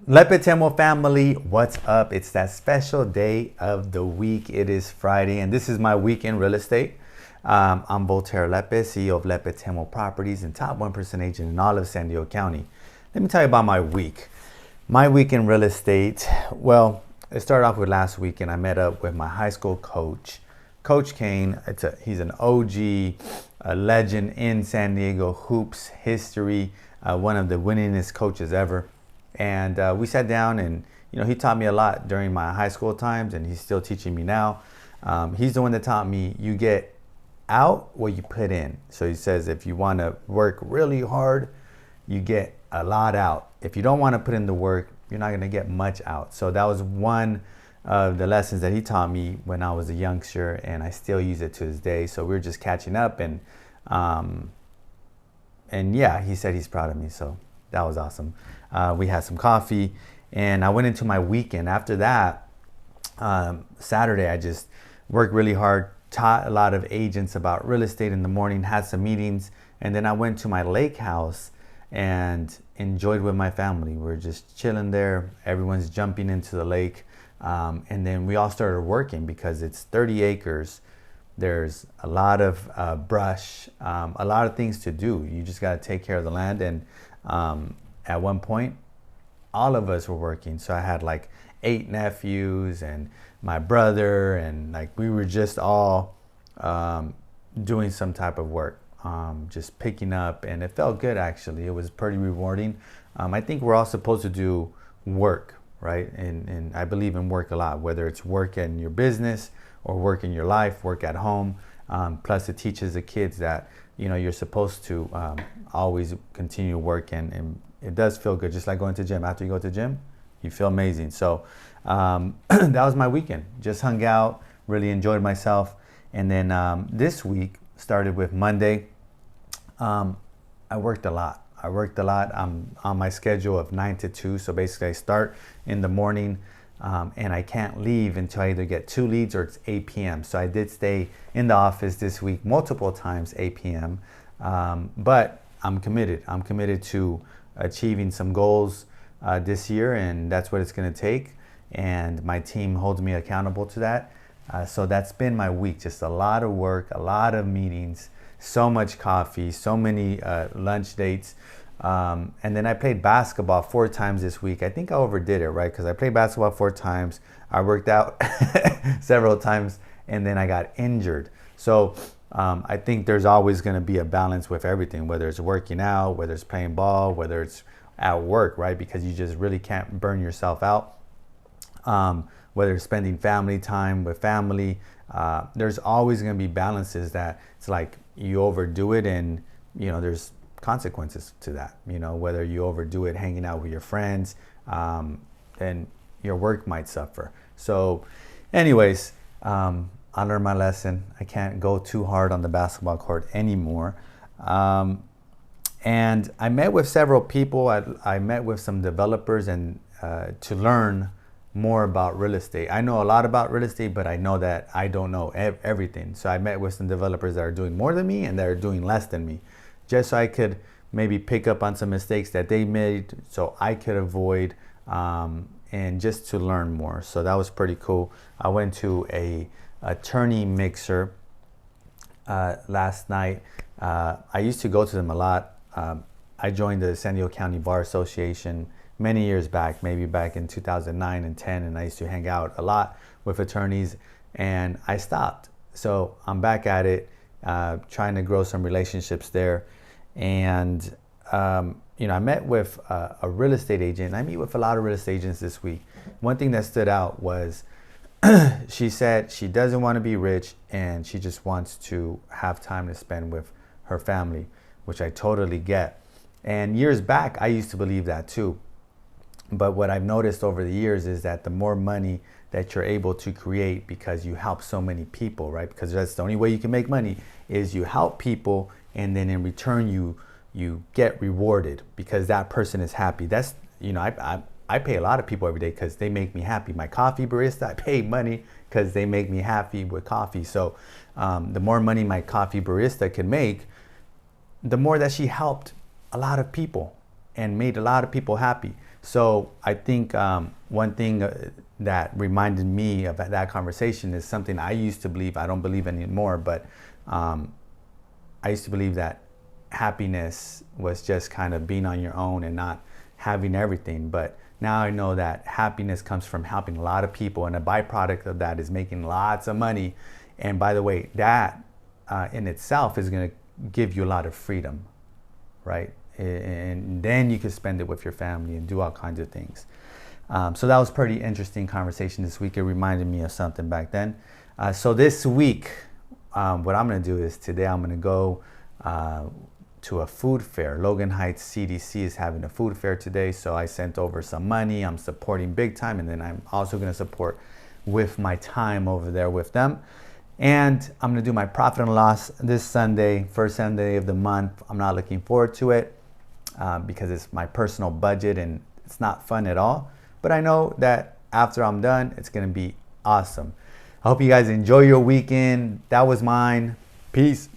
Lepetemo family, what's up? It's that special day of the week. It is Friday, and this is my week in real estate. I'm Voltaire Lepe, CEO of Lepetemo Properties and top 1% agent in all of San Diego County. Let me tell you about my week. My week in real estate, well, it started off with last week, and I met up with my high school coach, Coach Kane. He's an OG, a legend in San Diego hoops history, one of the winningest coaches ever. And we sat down, and he taught me a lot during my high school times, and he's still teaching me now. He's the one that taught me you get out what you put in. So he says if you want to work really hard, you get a lot out. If you don't want to put in the work, you're not going to get much out. So that was one of the lessons that he taught me when I was a youngster, and I still use it to this day. So we were just catching up, and yeah, he said he's proud of me. So that was awesome. We had some coffee, and I went into my weekend. After that, Saturday, I just worked really hard, taught a lot of agents about real estate in the morning, had some meetings, and then I went to my lake house and enjoyed with my family. We're just chilling there. Everyone's jumping into the lake. And then we all started working because it's 30 acres. There's a lot of brush, a lot of things to do. You just got to take care of the land. And at one point, all of us were working. So I had like 8 nephews and my brother, and like we were just all doing some type of work, just picking up, and it felt good actually. It was pretty rewarding. I think we're all supposed to do work, right? And I believe in work a lot, whether it's work in your business or work in your life, work at home. Plus it teaches the kids that you're supposed to always continue working, and it does feel good, just like going to the gym. After you go to the gym, you feel amazing. So that was my weekend. Just hung out, really enjoyed myself. And then this week started with Monday. I worked a lot. I'm on my schedule of 9 to 2. So basically I start in the morning, and I can't leave until I either get 2 leads or it's 8 p.m. So I did stay in the office this week multiple times, 8 p.m. But I'm committed. I'm committed to achieving some goals this year, and that's what it's going to take. And my team holds me accountable to that. So that's been my week. Just a lot of work, a lot of meetings, so much coffee, so many lunch dates. And then I played basketball 4 times this week. I think I overdid it, right? Because I played basketball 4 times. I worked out several times, and then I got injured. So I think there's always going to be a balance with everything, whether it's working out, whether it's playing ball, whether it's at work, right? Because you just really can't burn yourself out. Whether it's spending family time with family, there's always going to be balances that it's like you overdo it, and there's consequences to that. Whether you overdo it hanging out with your friends, then your work might suffer. So anyways, I learned my lesson. I can't go too hard on the basketball court anymore. And I met with several people. I met with some developers, and to learn more about real estate. I know a lot about real estate, but I know that I don't know everything. So I met with some developers that are doing more than me and that are doing less than me, just so I could maybe pick up on some mistakes that they made so I could avoid, and just to learn more. So that was pretty cool. I went to a attorney mixer last night. I used to go to them a lot. I joined the San Diego County Bar Association many years back, maybe back in 2009 and 10, and I used to hang out a lot with attorneys, and I stopped. So I'm back at it, trying to grow some relationships there. And I met with a real estate agent. I meet with a lot of real estate agents this week. One thing that stood out was she said she doesn't want to be rich, and she just wants to have time to spend with her family, which I totally get. And years back, I used to believe that too. But what I've noticed over the years is that the more money that you're able to create because you help so many people, right? Because that's the only way you can make money, is you help people, and then in return you get rewarded because that person is happy. That's, I pay a lot of people every day because they make me happy. My coffee barista, I pay money because they make me happy with coffee. So the more money my coffee barista can make, the more that she helped a lot of people and made a lot of people happy. So I think one thing that reminded me of that conversation is something I used to believe. I don't believe anymore, but I used to believe that happiness was just kind of being on your own and not having everything. But now I know that happiness comes from helping a lot of people, and a byproduct of that is making lots of money. And by the way, that in itself is going to give you a lot of freedom, right? And then you can spend it with your family and do all kinds of things. So that was pretty interesting conversation this week. It reminded me of something back then. So this week, what I'm going to do is today I'm going to go to a food fair. Logan Heights CDC is having a food fair today, so I sent over some money. I'm supporting big time, and then I'm also going to support with my time over there with them. And I'm going to do my profit and loss this Sunday, first Sunday of the month. I'm not looking forward to it because it's my personal budget and it's not fun at all. But I know that after I'm done, it's going to be awesome. I hope you guys enjoy your weekend. That was mine. Peace.